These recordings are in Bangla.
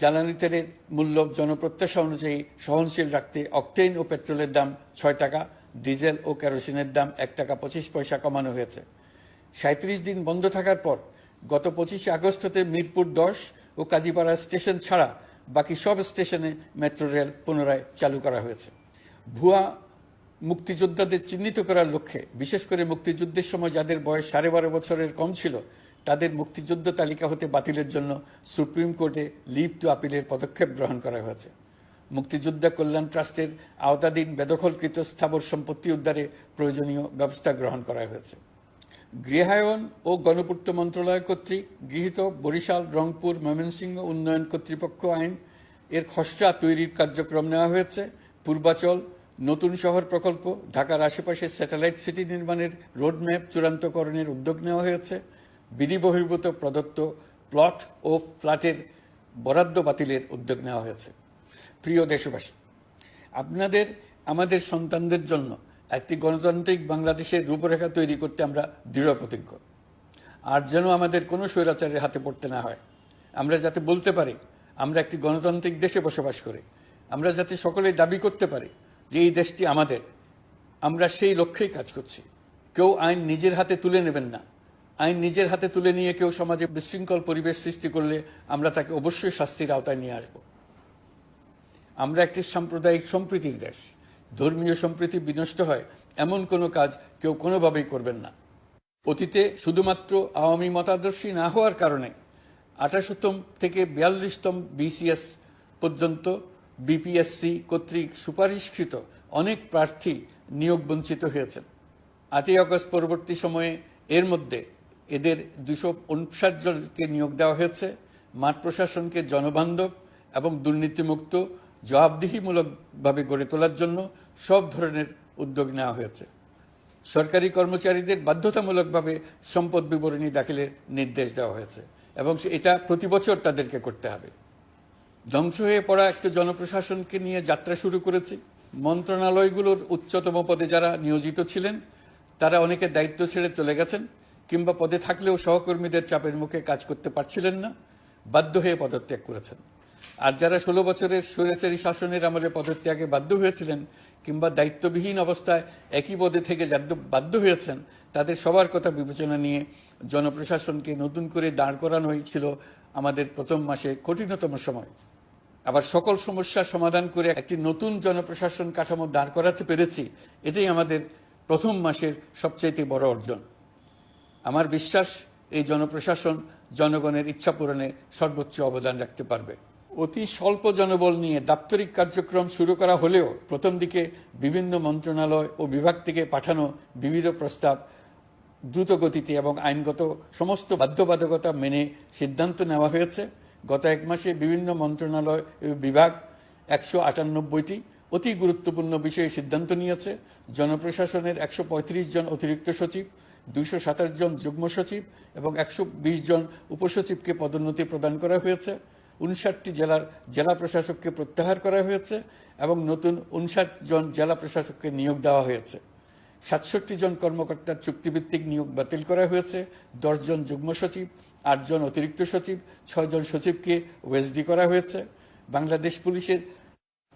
জ্বালানি তেলের মূল্য জনপ্রত্যাশা অনুযায়ী সহনশীল রাখতে অকটেন ও পেট্রোলের দাম 6 টাকা, ডিজেল ও কেরোসিনের দাম 1 টাকা 25 পয়সা কমানো হয়েছে। 37 দিন বন্ধ থাকার পর গত 25 আগস্ট হতে মিরপুর 10 ও কাজীপাড়া স্টেশন ছাড়া বাকি সব স্টেশনে মেট্রো রেল পুনরায় চালু করা হয়েছে। ভুয়া মুক্তিযোদ্ধাদের চিহ্নিত করার লক্ষ্যে বিশেষ করে মুক্তিযুদ্ধের সময় যাদের বয়স 12.5 বছরের কম ছিল তাদের মুক্তিযুদ্ধ তালিকা হতে বাতিলের জন্য সুপ্রিম কোর্টে লিভ টু আপিলের পদক্ষেপ গ্রহণ করা হয়েছে। মুক্তিযোদ্ধা কল্যাণ ট্রাস্টের আওতাধীন বেদখলকৃত স্থাবর সম্পত্তি উদ্ধারে প্রয়োজনীয় ব্যবস্থা গ্রহণ করা হয়েছে। গৃহায়ন ও গণপূর্ত মন্ত্রণালয় কর্তৃক গৃহীত বরিশাল, রংপুর, ময়মনসিংহ উন্নয়ন কর্তৃপক্ষ আইন এর খসড়া তৈরির কার্যক্রম নেওয়া হয়েছে। পূর্বাচল নতুন শহর প্রকল্প, ঢাকার আশেপাশে স্যাটেলাইট সিটি নির্মাণের রোডম্যাপ চূড়ান্তকরণের উদ্যোগ নেওয়া হয়েছে। বিধি বহির্ভূত প্রদত্ত প্লট ও ফ্ল্যাটের বরাদ্দ বাতিলের উদ্যোগ নেওয়া হয়েছে। প্রিয় দেশবাসী, আপনাদের আমাদের সন্তানদের জন্য একটি গণতান্ত্রিক বাংলাদেশের রূপরেখা তৈরি করতে আমরা দৃঢ় প্রতিজ্ঞ। আর যেন আমাদের কোনো স্বৈরাচারের হাতে পড়তে না হয়। আমরা যাতে বলতে পারি আমরা একটি গণতান্ত্রিক দেশে বসবাস করি, আমরা যাতে সকলেই দাবি করতে পারি যে এই দেশটি আমাদের, আমরা সেই লক্ষ্যেই কাজ করছি। কেউ আইন নিজের হাতে তুলে নেবেন না। আইন নিজের হাতে তুলে নিয়ে কেউ সমাজে বিশৃঙ্খল পরিবেশ সৃষ্টি করলে আমরা তাকে অবশ্যই শাস্তির আওতায় নিয়ে আসব। আমরা একটি সাম্প্রদায়িক সম্প্রীতির দেশ। ধর্মীয় সম্প্রীতি বিনষ্ট হয় এমন কোনো কাজ কেউ কোনোভাবেই করবেন না। অতীতে শুধুমাত্র আওয়ামী মতাদর্শী না হওয়ার কারণে 28তম থেকে 42তম বিসিএস পর্যন্ত বিপিএসসি কর্তৃক সুপারিশকৃত অনেক প্রার্থী নিয়োগ বঞ্চিত হয়েছেন। 8ই আগস্ট পরবর্তী সময়ে এর মধ্যে এদের 259 জনকে নিয়োগ দেওয়া হয়েছে। মাঠ প্রশাসনকে জনবান্ধব এবং দুর্নীতিমুক্ত জবাবদিহিমূলকভাবে গড়ে তোলার জন্য সব ধরনের উদ্যোগ নেওয়া হয়েছে। সরকারি কর্মচারীদের বাধ্যতামূলকভাবে সম্পদ বিবরণী দাখিলের নির্দেশ দেওয়া হয়েছে এবং এটা প্রতি বছর তাদেরকে করতে হবে। ধ্বংস হয়ে পড়া একটা জনপ্রশাসনকে নিয়ে যাত্রা শুরু করেছি। মন্ত্রণালয়গুলোর উচ্চতম পদে যারা নিয়োজিত ছিলেন তারা অনেকে দায়িত্ব ছেড়ে চলে গেছেন কিংবা পদে থাকলেও সহকর্মীদের চাপের মুখে কাজ করতে পারছিলেন না, বাধ্য হয়ে পদত্যাগ করেছেন। আর যারা 16 বছরের স্বৈরাচারী শাসনের আমলে পদত্যাগে বাধ্য হয়েছিলেন কিংবা দায়িত্ববিহীন অবস্থায় একই পদে থেকে বাধ্য হয়েছেন, তাদের সবার কথা বিবেচনা নিয়ে জনপ্রশাসনকে নতুন করে দাঁড় করানো হয়েছিল আমাদের প্রথম মাসে কঠিনতম সময়। আবার সকল সমস্যার সমাধান করে একটি নতুন জনপ্রশাসন কাঠামো দাঁড় করাতে পেরেছি, এটাই আমাদের প্রথম মাসের সবচেয়ে বড় অর্জন। আমার বিশ্বাস এই জনপ্রশাসন জনগণের ইচ্ছা পূরণে সর্বোচ্চ অবদান রাখতে পারবে। অতি স্বল্প জনবল নিয়ে দাপ্তরিক কার্যক্রম শুরু করা হলেও প্রথম দিকে বিভিন্ন মন্ত্রণালয় ও বিভাগ থেকে পাঠানো বিবিধ প্রস্তাব দ্রুত গতিতে এবং আইনগত সমস্ত বাধ্যবাধকতা মেনে সিদ্ধান্ত নেওয়া হয়েছে। গত 1 মাসে বিভিন্ন মন্ত্রণালয় ও বিভাগ 198টি অতি গুরুত্বপূর্ণ বিষয়ে সিদ্ধান্ত নিয়েছে। জনপ্রশাসনের 135 জন অতিরিক্ত সচিব, 227 জন যুগ্ম সচিব এবং 120 জন উপসচিবকে পদোন্নতি প্রদান করা হয়েছে। 59টি জেলার জেলা প্রশাসককে প্রত্যাহার করা হয়েছে এবং নতুন 59 জন জেলা প্রশাসককে নিয়োগ দেওয়া হয়েছে। 67 জন কর্মকর্তার চুক্তিভিত্তিক নিয়োগ বাতিল করা হয়েছে। 10 জন যুগ্ম সচিব, 8 জন অতিরিক্ত সচিব, 6 জন সচিবকে ওএসডি করা হয়েছে। বাংলাদেশ পুলিশের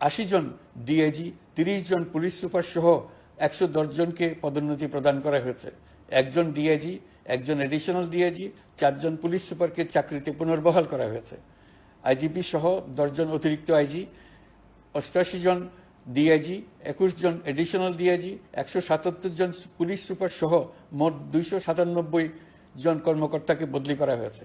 80 জন ডিআইজি, 30 জন পুলিশ সুপার সহ 110 জনকে পদোন্নতি প্রদান করা হয়েছে। 1 জন ডিআইজি, 1 জন এডিশনাল ডিআইজি, 4 জন পুলিশ সুপারকে চাকরিতে পুনর্বহাল করা হয়েছে। আইজিপি সহ 10 জন অতিরিক্ত আইজি, 88 জন ডিআইজি, 21 জন এডিশনাল ডিআইজি, 177 জন পুলিশ সুপার সহ মোট 297 জন কর্মকর্তাকে বদলি করা হয়েছে।